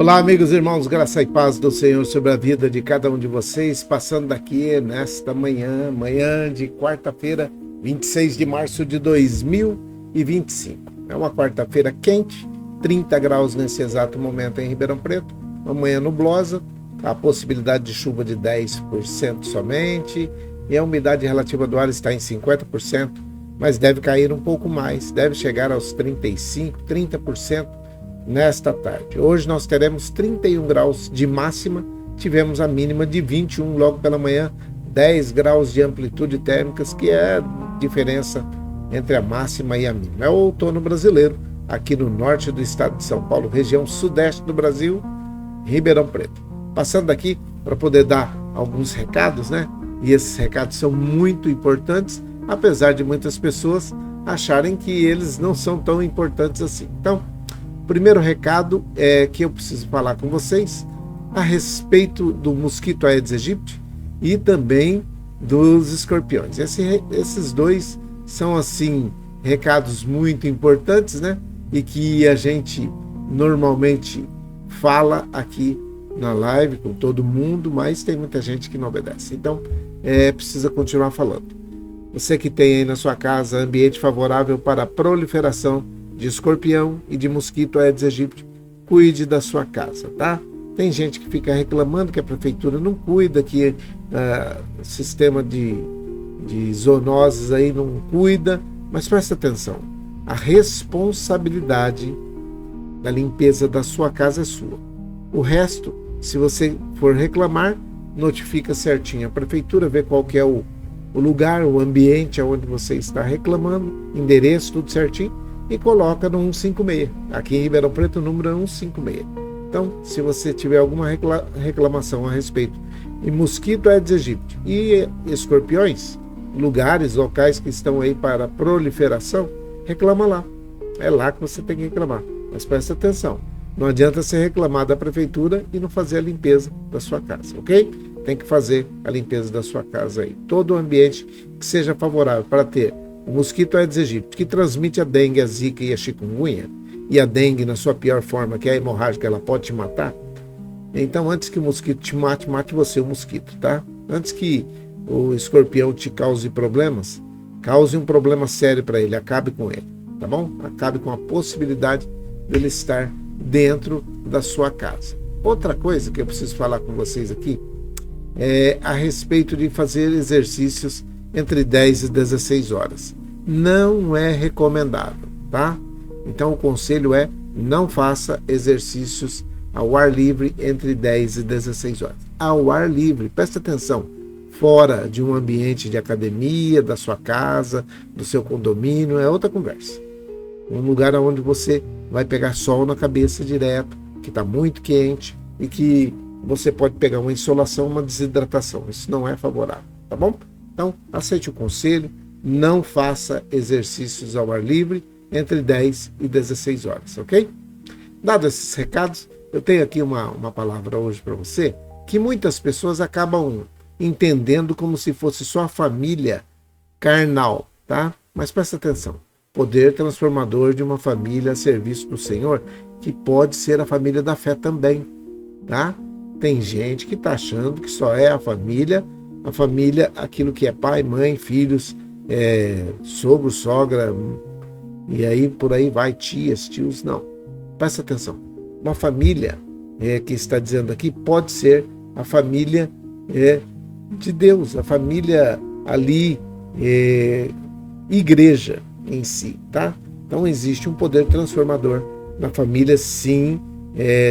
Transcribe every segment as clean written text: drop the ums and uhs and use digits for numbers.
Olá, amigos e irmãos, graça e paz do Senhor sobre a vida de cada um de vocês, passando aqui nesta manhã de quarta-feira, 26 de março de 2025. É uma quarta-feira quente, 30 graus nesse exato momento em Ribeirão Preto, uma manhã nublosa, a possibilidade de chuva de 10% somente, e a umidade relativa do ar está em 50%, mas deve cair um pouco mais, deve chegar aos 35%, 30%, nesta tarde. Hoje nós teremos 31 graus de máxima, tivemos a mínima de 21 logo pela manhã, 10 graus de amplitude térmicas, que é a diferença entre a máxima e a mínima. É o outono brasileiro, aqui no norte do estado de São Paulo, região sudeste do Brasil, Ribeirão Preto. Passando aqui para poder dar alguns recados, né? E esses recados são muito importantes, apesar de muitas pessoas acharem que eles não são tão importantes assim. Então, o primeiro recado é que eu preciso falar com vocês a respeito do mosquito Aedes aegypti e também dos escorpiões. Esses dois são, assim, recados muito importantes, né? E que a gente normalmente fala aqui na live com todo mundo, mas tem muita gente que não obedece. Então, precisa continuar falando. Você que tem aí na sua casa ambiente favorável para a proliferação de escorpião e de mosquito Aedes aegypti, cuide da sua casa, tá? Tem gente que fica reclamando que a prefeitura não cuida, que o sistema de zoonoses aí não cuida, mas presta atenção, a responsabilidade da limpeza da sua casa é sua. O resto, se você for reclamar, notifica certinho a prefeitura, vê qual que é o lugar, o ambiente onde você está reclamando, endereço, tudo certinho, e coloca no 156. Aqui em Ribeirão Preto o número é 156. Então, se você tiver alguma reclamação a respeito de mosquito Aedes aegypti e escorpiões, locais que estão aí para proliferação, reclama lá. É lá que você tem que reclamar. Mas presta atenção, não adianta você reclamar da prefeitura e não fazer a limpeza da sua casa, ok? Tem que fazer a limpeza da sua casa aí. Todo o ambiente que seja favorável para ter o mosquito Aedes aegypti, que transmite a dengue, a zika e a chikungunya, e a dengue na sua pior forma, que é a hemorrágica, ela pode te matar. Então, antes que o mosquito te mate, mate você o mosquito, tá? Antes que o escorpião te cause problemas, cause um problema sério para ele, acabe com ele, tá bom? Acabe com a possibilidade dele estar dentro da sua casa. Outra coisa que eu preciso falar com vocês aqui é a respeito de fazer exercícios entre 10 e 16 horas. Não é recomendável, tá? Então o conselho é: não faça exercícios ao ar livre entre 10 e 16 horas. Ao ar livre, presta atenção, fora de um ambiente de academia, da sua casa, do seu condomínio, é outra conversa. Um lugar onde você vai pegar sol na cabeça direto, que está muito quente e que você pode pegar uma insolação, uma desidratação. Isso não é favorável, tá bom? Então, aceite o conselho, não faça exercícios ao ar livre entre 10 e 16 horas, ok? Dados esses recados, eu tenho aqui uma palavra hoje para você, que muitas pessoas acabam entendendo como se fosse só a família carnal, tá? Mas presta atenção, poder transformador de uma família a serviço do Senhor, que pode ser a família da fé também, tá? Tem gente que está achando que só é a família, aquilo que é pai, mãe, filhos, sogro, sogra, e aí por aí vai, tias, tios, não. Presta atenção. Uma família que está dizendo aqui pode ser a família de Deus, a família ali, igreja em si, tá? Então existe um poder transformador na família, sim,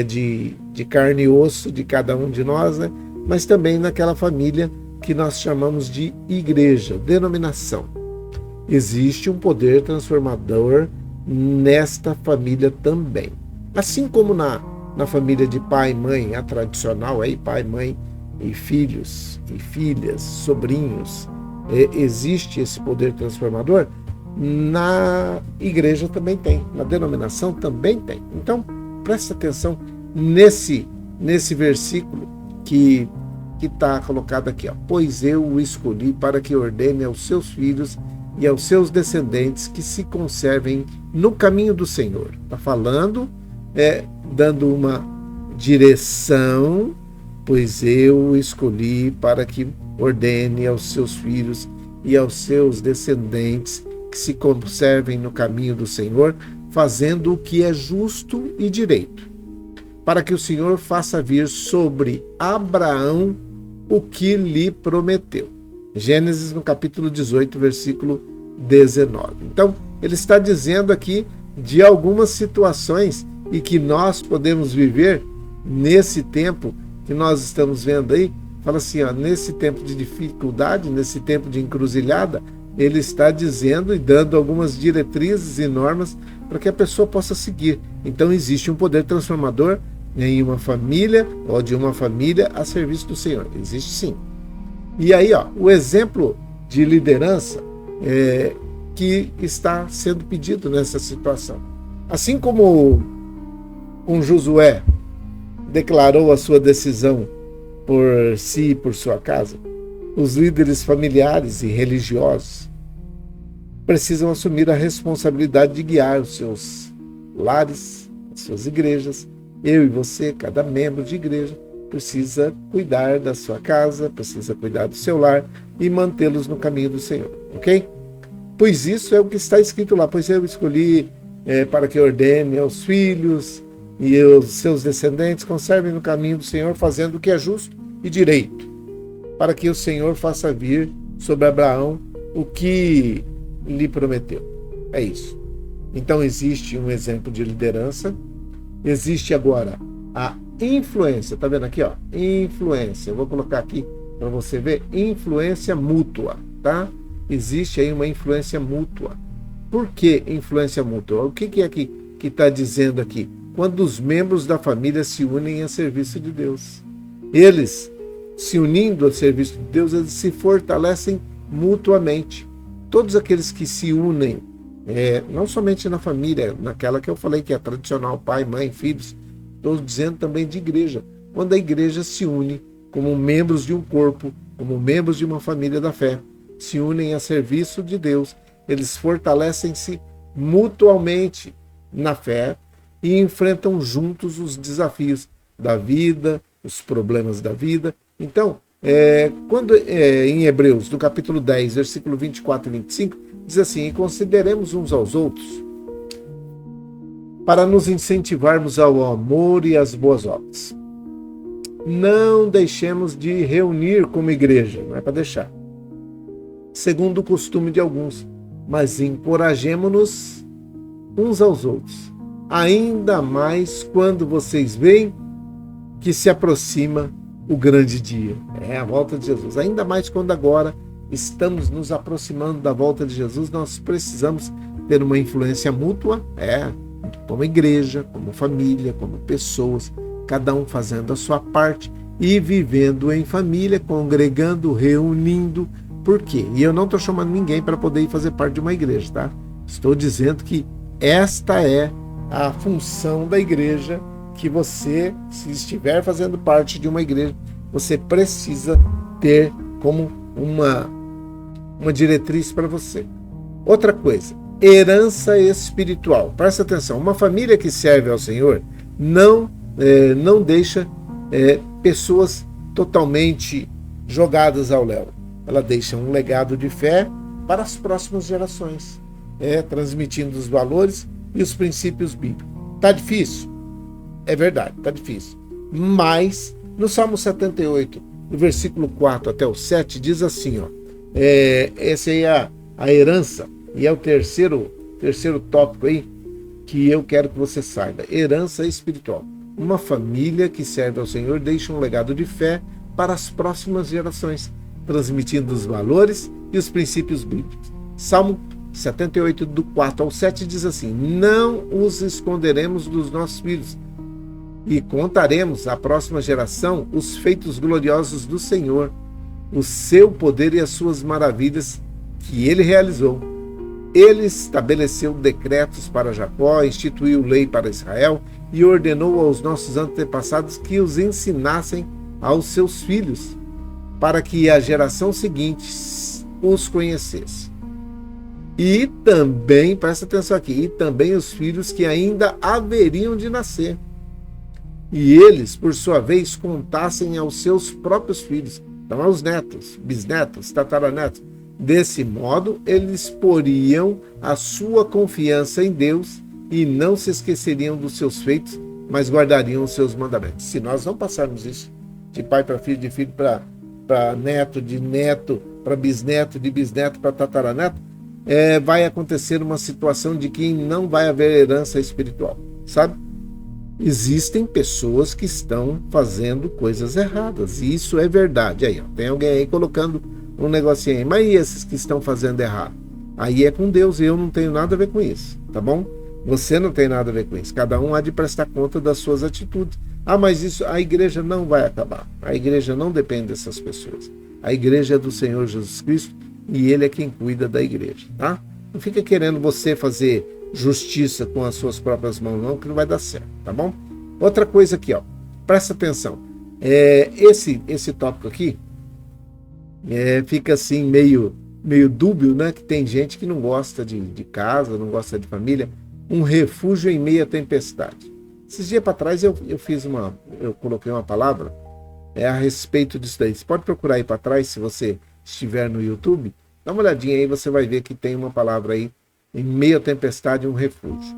de carne e osso de cada um de nós, né? Mas também naquela família que nós chamamos de igreja, denominação. Existe um poder transformador nesta família também. Assim como na família de pai e mãe, a tradicional, aí, pai, mãe e filhos e filhas, sobrinhos, existe esse poder transformador, na igreja também tem, na denominação também tem. Então, presta atenção nesse versículo que está colocado aqui, ó. Pois eu o escolhi para que ordene aos seus filhos e aos seus descendentes que se conservem no caminho do Senhor. Está falando, dando direção, pois eu o escolhi para que ordene aos seus filhos e aos seus descendentes que se conservem no caminho do Senhor, fazendo o que é justo e direito, para que o Senhor faça vir sobre Abraão o que lhe prometeu. Gênesis, no capítulo 18, versículo 19. Então, ele está dizendo aqui de algumas situações e que nós podemos viver nesse tempo que nós estamos vendo aí. Fala assim, ó, nesse tempo de dificuldade, nesse tempo de encruzilhada, ele está dizendo e dando algumas diretrizes e normas para que a pessoa possa seguir. Então, existe um poder transformador em uma família ou de uma família a serviço do Senhor. Existe sim. E aí, ó, o exemplo de liderança que está sendo pedido nessa situação. Assim como um Josué declarou a sua decisão por si e por sua casa, os líderes familiares e religiosos precisam assumir a responsabilidade de guiar os seus lares, as suas igrejas. Eu e você, cada membro de igreja, precisa cuidar da sua casa, precisa cuidar do seu lar e mantê-los no caminho do Senhor, ok? Pois isso é o que está escrito lá, pois eu escolhi para que ordene aos filhos e aos seus descendentes conservem no caminho do Senhor, fazendo o que é justo e direito, para que o Senhor faça vir sobre Abraão o que lhe prometeu. É isso. Então existe um exemplo de liderança, existe agora a influência, tá vendo aqui, ó? Influência. Eu vou colocar aqui para você ver, influência mútua, tá? Existe aí uma influência mútua. Por que influência mútua? O que é que está dizendo aqui? Quando os membros da família se unem a serviço de Deus. Eles, se unindo a serviço de Deus, eles se fortalecem mutuamente. Todos aqueles que se unem, não somente na família, naquela que eu falei que é tradicional, pai, mãe, filhos, estou dizendo também de igreja. Quando a igreja se une como membros de um corpo, como membros de uma família da fé, se unem a serviço de Deus, eles fortalecem-se mutuamente na fé e enfrentam juntos os desafios da vida, os problemas da vida. Então, quando em Hebreus, no capítulo 10, versículo 24 e 25, diz assim: e consideremos uns aos outros para nos incentivarmos ao amor e às boas obras. Não deixemos de reunir como igreja, não é para deixar, segundo o costume de alguns, mas encorajemo-nos uns aos outros, ainda mais quando vocês veem que se aproxima o grande dia, a volta de Jesus. Ainda mais quando agora estamos nos aproximando da volta de Jesus, nós precisamos ter uma influência mútua, como igreja, como família, como pessoas, cada um fazendo a sua parte e vivendo em família, congregando, reunindo. Por quê? E eu não estou chamando ninguém para poder ir fazer parte de uma igreja, tá? Estou dizendo que esta é a função da igreja, que você, se estiver fazendo parte de uma igreja, você precisa ter como uma diretriz para você. Outra coisa, herança espiritual. Presta atenção, uma família que serve ao Senhor não deixa pessoas totalmente jogadas ao léu. Ela deixa um legado de fé para as próximas gerações, transmitindo os valores e os princípios bíblicos. Tá difícil? É verdade, tá difícil. Mas, no Salmo 78, no versículo 4 até o 7, diz assim, ó, essa aí é a herança, e é o terceiro tópico aí que eu quero que você saiba. Herança espiritual. Uma família que serve ao Senhor deixa um legado de fé para as próximas gerações, transmitindo os valores e os princípios bíblicos. Salmo 78, do 4 ao 7, diz assim: não os esconderemos dos nossos filhos, e contaremos à próxima geração os feitos gloriosos do Senhor, o seu poder e as suas maravilhas que ele realizou. Ele estabeleceu decretos para Jacó, instituiu lei para Israel e ordenou aos nossos antepassados que os ensinassem aos seus filhos, para que a geração seguinte os conhecesse. E também, presta atenção aqui, e também os filhos que ainda haveriam de nascer. e eles, por sua vez, contassem aos seus próprios filhos, então aos netos, bisnetos, tataranetos. Desse modo, eles poriam a sua confiança em Deus e não se esqueceriam dos seus feitos, mas guardariam os seus mandamentos. Se nós não passarmos isso de pai para filho, de filho para neto, de neto para bisneto, de bisneto para tataraneto, vai acontecer uma situação de que não vai haver herança espiritual, sabe? Existem pessoas que estão fazendo coisas erradas, e isso é verdade. Aí, ó, tem alguém aí colocando um negocinho aí, mas e esses que estão fazendo errado? Aí é com Deus, e eu não tenho nada a ver com isso, tá bom? Você não tem nada a ver com isso. Cada um há de prestar conta das suas atitudes. Ah, mas isso, a igreja não vai acabar. A igreja não depende dessas pessoas. A igreja é do Senhor Jesus Cristo e Ele é quem cuida da igreja, tá? Não fica querendo você fazer justiça com as suas próprias mãos, não, que não vai dar certo, tá bom? Outra coisa aqui, ó. Presta atenção. Esse tópico aqui fica assim meio dúbio, né? Que tem gente que não gosta de casa, não gosta de família. Um refúgio em meio à tempestade. Esses dias para trás eu coloquei uma palavra a respeito disso daí. Você pode procurar aí para trás, se você estiver no YouTube, dá uma olhadinha aí, você vai ver que tem uma palavra aí, em meio à tempestade, um refúgio.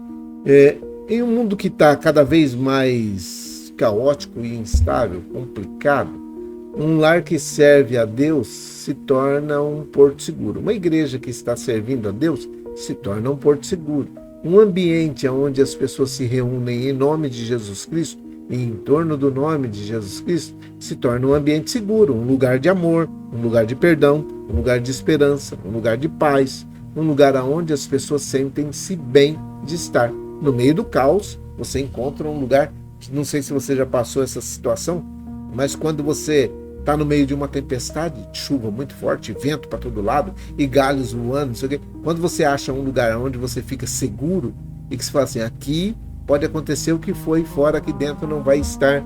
Em um mundo que está cada vez mais caótico e instável, complicado, um lar que serve a Deus se torna um porto seguro. Uma igreja que está servindo a Deus se torna um porto seguro. Um ambiente onde as pessoas se reúnem em nome de Jesus Cristo, em torno do nome de Jesus Cristo, se torna um ambiente seguro, um lugar de amor, um lugar de perdão, um lugar de esperança, um lugar de paz, um lugar onde as pessoas sentem-se bem de estar. No meio do caos, você encontra um lugar, não sei se você já passou essa situação, mas quando você está no meio de uma tempestade, chuva muito forte, vento para todo lado e galhos voando, não sei o quê. Quando você acha um lugar onde você fica seguro e que você fala assim, aqui pode acontecer o que foi fora, aqui dentro não vai estar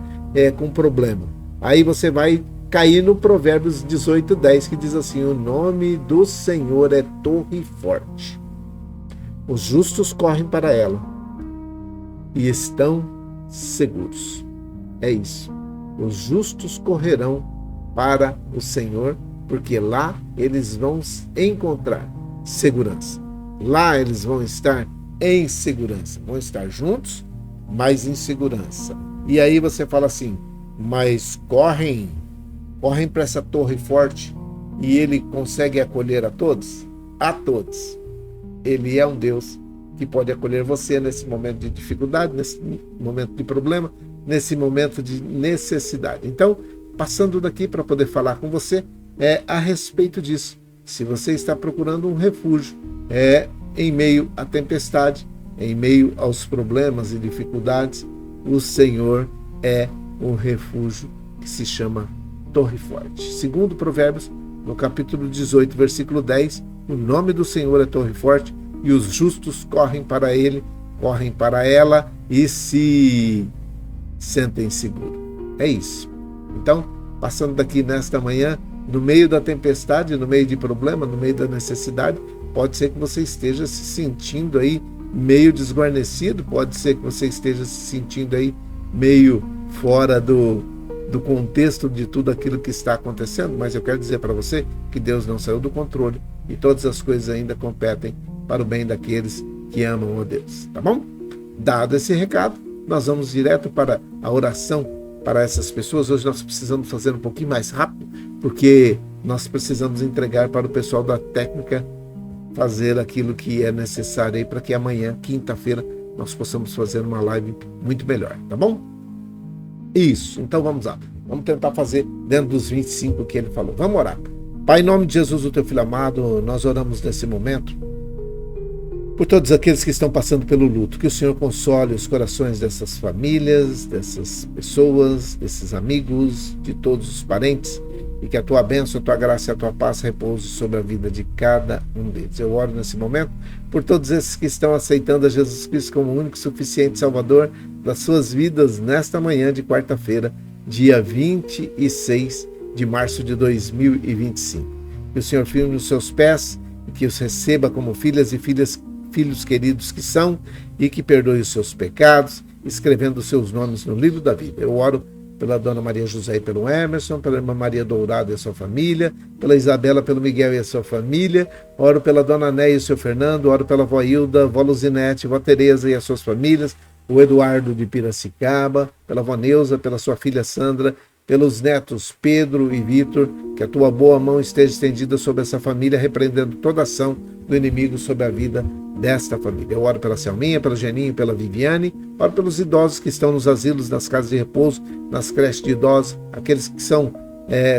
com problema. Aí você vai cair no Provérbios 18:10, que diz assim, o nome do Senhor é torre forte. Os justos correm para ela e estão seguros. É isso. Os justos correrão para o Senhor, porque lá eles vão encontrar segurança. Lá eles vão estar em segurança. Vão estar juntos, mas em segurança. E aí você fala assim, mas correm para essa torre forte e ele consegue acolher a todos? A todos. Ele é um Deus que pode acolher você nesse momento de dificuldade, nesse momento de problema, nesse momento de necessidade. Então, passando daqui para poder falar com você a respeito disso. Se você está procurando um refúgio em meio à tempestade, em meio aos problemas e dificuldades, o Senhor é um refúgio que se chama Torre Forte. Segundo Provérbios, no capítulo 18, versículo 10, o nome do Senhor é Torre Forte e os justos correm para ele, correm para ela e se sentem seguros. É isso. Então, passando daqui nesta manhã, no meio da tempestade, no meio de problema, no meio da necessidade, pode ser que você esteja se sentindo aí meio desguarnecido, pode ser que você esteja se sentindo aí meio fora do contexto de tudo aquilo que está acontecendo, mas eu quero dizer para você que Deus não saiu do controle e todas as coisas ainda competem para o bem daqueles que amam a Deus, tá bom? Dado esse recado, nós vamos direto para a oração para essas pessoas. Hoje nós precisamos fazer um pouquinho mais rápido, porque nós precisamos entregar para o pessoal da técnica fazer aquilo que é necessário aí para que amanhã, quinta-feira, nós possamos fazer uma live muito melhor, tá bom? Isso, então vamos lá. Vamos tentar fazer dentro dos 25 que ele falou. Vamos orar. Pai, em nome de Jesus, o teu filho amado, nós oramos nesse momento por todos aqueles que estão passando pelo luto, que o Senhor console os corações dessas famílias, dessas pessoas, desses amigos, de todos os parentes, e que a tua bênção, a tua graça e a tua paz repouse sobre a vida de cada um deles. Eu oro nesse momento por todos esses que estão aceitando a Jesus Cristo como o único e suficiente Salvador das suas vidas nesta manhã de quarta-feira, dia 26 de março de 2025. Que o Senhor firme os seus pés e que os receba como filhas e filhos queridos que são, e que perdoe os seus pecados escrevendo seus nomes no livro da vida. Eu oro pela Dona Maria José e pelo Emerson, pela Irmã Maria Dourado e a sua família, pela Isabela, pelo Miguel e a sua família, oro pela Dona Néia e o seu Fernando, oro pela Vó Hilda, Vó Luzinete, Vó Tereza e as suas famílias, o Eduardo de Piracicaba, pela Vó Neuza, pela sua filha Sandra, pelos netos Pedro e Vitor, que a tua boa mão esteja estendida sobre essa família, repreendendo toda ação do inimigo sobre a vida desta família. Eu oro pela Selminha, pelo Geninho, pela Viviane, oro pelos idosos que estão nos asilos, nas casas de repouso, nas creches de idosos, aqueles que são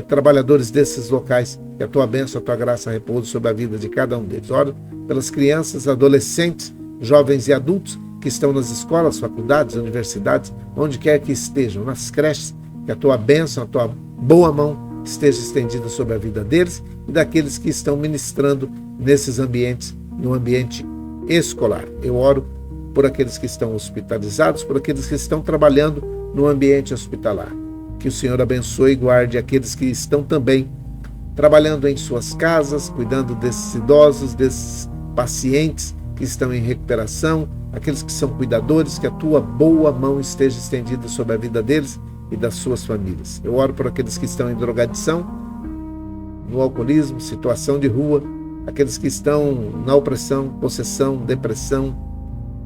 trabalhadores desses locais, que a tua bênção, a tua graça repouse sobre a vida de cada um deles. Oro pelas crianças, adolescentes, jovens e adultos que estão nas escolas, faculdades, universidades, onde quer que estejam, nas creches, que a tua bênção, a tua boa mão esteja estendida sobre a vida deles e daqueles que estão ministrando nesses ambientes, no ambiente escolar. Eu oro por aqueles que estão hospitalizados, por aqueles que estão trabalhando no ambiente hospitalar. Que o Senhor abençoe e guarde aqueles que estão também trabalhando em suas casas, cuidando desses idosos, desses pacientes que estão em recuperação, aqueles que são cuidadores, que a tua boa mão esteja estendida sobre a vida deles e das suas famílias. Eu oro por aqueles que estão em drogadição, no alcoolismo, situação de rua, aqueles que estão na opressão, possessão, depressão,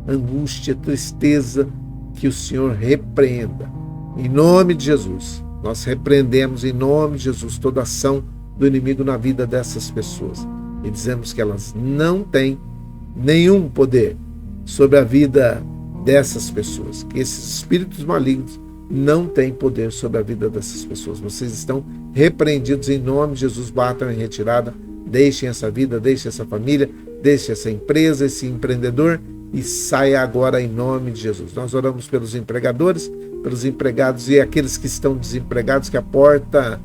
angústia, tristeza, que o Senhor repreenda. Em nome de Jesus, nós repreendemos em nome de Jesus toda ação do inimigo na vida dessas pessoas e dizemos que elas não têm nenhum poder sobre a vida dessas pessoas, que esses espíritos malignos não têm poder sobre a vida dessas pessoas. Vocês estão repreendidos em nome de Jesus, batam em retirada, deixem essa vida, deixem essa família, deixem essa empresa, esse empreendedor e saia agora em nome de Jesus. Nós oramos pelos empregadores, pelos empregados e aqueles que estão desempregados, que a porta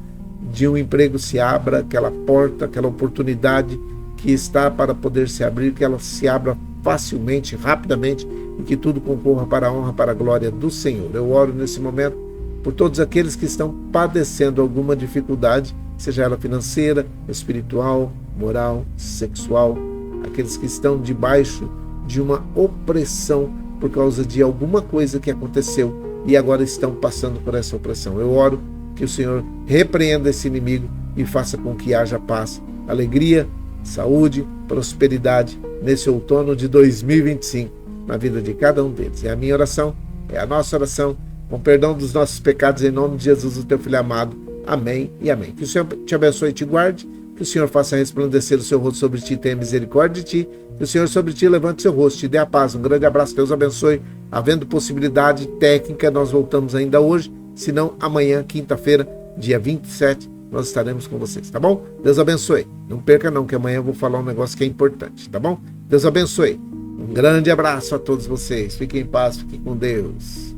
de um emprego se abra, aquela porta, aquela oportunidade que está para poder se abrir, que ela se abra facilmente, rapidamente e que tudo concorra para a honra, para a glória do Senhor. Eu oro nesse momento por todos aqueles que estão padecendo alguma dificuldade, seja ela financeira, espiritual, moral, sexual, aqueles que estão debaixo de uma opressão por causa de alguma coisa que aconteceu e agora estão passando por essa opressão. Eu oro que o Senhor repreenda esse inimigo e faça com que haja paz, alegria, saúde, prosperidade nesse outono de 2025 na vida de cada um deles. É a minha oração, é a nossa oração, com perdão dos nossos pecados, em nome de Jesus, o teu Filho amado. Amém e amém. Que o Senhor te abençoe e te guarde, que o Senhor faça resplandecer o seu rosto sobre ti e tenha misericórdia de ti, que o Senhor sobre ti levante o seu rosto, te dê a paz. Um grande abraço, Deus abençoe. Havendo possibilidade técnica, nós voltamos ainda hoje, se não amanhã, quinta-feira, dia 27, nós estaremos com vocês, tá bom? Deus abençoe. Não perca não, que amanhã eu vou falar um negócio que é importante, tá bom? Deus abençoe. Um grande abraço a todos vocês. Fiquem em paz, fiquem com Deus.